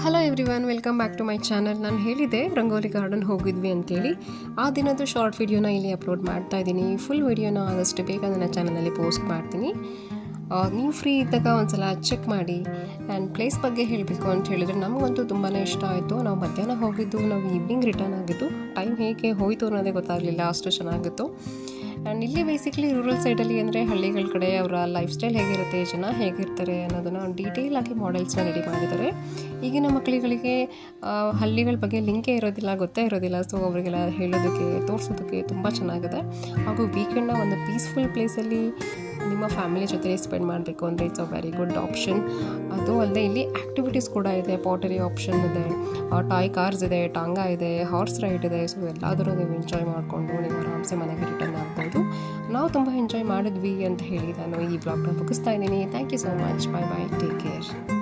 Hello everyone, welcome back to my channel. ನಾನು ಹೇಳಿದೆ rangoli garden ಹೋಗಿದ್ವಿ ಅಂತೇಳಿ. ಆ ದಿನದ್ದು ಶಾರ್ಟ್ ವಿಡಿಯೋನ ಇಲ್ಲಿ ಅಪ್ಲೋಡ್ ಮಾಡ್ತಾ ಇದ್ದೀನಿ. ಫುಲ್ ವಿಡಿಯೋನ ಆದಷ್ಟು ಬೇಗ ನನ್ನ ಚಾನಲಲ್ಲಿ ಪೋಸ್ಟ್ ಮಾಡ್ತೀನಿ. ನೀವು ಫ್ರೀ ಇದ್ದಾಗ ಒಂದ್ಸಲ ಚೆಕ್ ಮಾಡಿ. ಆ್ಯಂಡ್ ಪ್ಲೇಸ್ ಬಗ್ಗೆ ಹೇಳಬೇಕು ಅಂತ ಹೇಳಿದರೆ ನಮಗಂತೂ ತುಂಬಾ ಇಷ್ಟ ಆಯಿತು. ನಾವು ಮಧ್ಯಾಹ್ನ ಹೋಗಿದ್ದು, ನಾವು ಈವ್ನಿಂಗ್ ರಿಟರ್ನ್ ಆಗಿದ್ದು. ಟೈಮ್ ಹೇಗೆ ಹೋಯಿತು ಅನ್ನೋದೇ ಗೊತ್ತಾಗಲಿಲ್ಲ, ಅಷ್ಟು ಚೆನ್ನಾಗಿತ್ತು. ಆ್ಯಂಡ್ ಇಲ್ಲಿ ಬೇಸಿಕಲಿ ರೂರಲ್ ಸೈಡಲ್ಲಿ ಅಂದರೆ ಹಳ್ಳಿಗಳ ಕಡೆ ಅವರ ಲೈಫ್ ಸ್ಟೈಲ್ ಹೇಗಿರುತ್ತೆ, ಜನ ಹೇಗಿರ್ತಾರೆ ಅನ್ನೋದನ್ನು ಡೀಟೇಲಾಗಿ ಮಾಡೆಲ್ಸ್ನ ರೆಡಿ ಮಾಡಿದ್ದಾರೆ. ಈಗಿನ ಮಕ್ಕಳುಗಳಿಗೆ ಹಳ್ಳಿಗಳ ಬಗ್ಗೆ ಲಿಂಕೇ ಇರೋದಿಲ್ಲ, ಗೊತ್ತೇ ಇರೋದಿಲ್ಲ. ಸೊ ಅವರಿಗೆಲ್ಲ ಹೇಳೋದಕ್ಕೆ, ತೋರಿಸೋದಕ್ಕೆ ತುಂಬ ಚೆನ್ನಾಗಿದೆ. ಹಾಗೂ ವೀಕೆಂಡ್ನ ಒಂದು ಪೀಸ್ಫುಲ್ ಪ್ಲೇಸಲ್ಲಿ ನಿಮ್ಮ ಫ್ಯಾಮಿಲಿ ಜೊತೆ ಸ್ಪೆಂಡ್ ಮಾಡಬೇಕು ಅಂದರೆ it's a very good option. ಅದು ಅಲ್ಲದೆ ಇಲ್ಲಿ ಆ್ಯಕ್ಟಿವಿಟೀಸ್ ಕೂಡ ಇದೆ. ಪಾಟರಿ ಆಪ್ಷನ್ ಇದೆ, ಟಾಯ್ ಕಾರ್ಸ್ ಇದೆ, ಟಾಂಗಾ ಇದೆ, ಹಾರ್ಸ್ ರೈಡ್ ಇದೆ. ಸೊ ಎಲ್ಲಾದರೂ ನೀವು ಎಂಜಾಯ್ ಮಾಡಿಕೊಂಡು ನೀವು ಆರಾಮ್ಸೆ ಮನೆಗೆ ರಿಟರ್ನ್ ಆಗ್ಬೋದು. ನಾವು ತುಂಬ ಎಂಜಾಯ್ ಮಾಡಿದ್ವಿ ಅಂತ ಹೇಳಿ ನಾನು ಈ ಬ್ಲಾಗ್ನ ಮುಗಿಸ್ತಾ ಇದ್ದೀನಿ. Thank you so much. Bye bye, take care.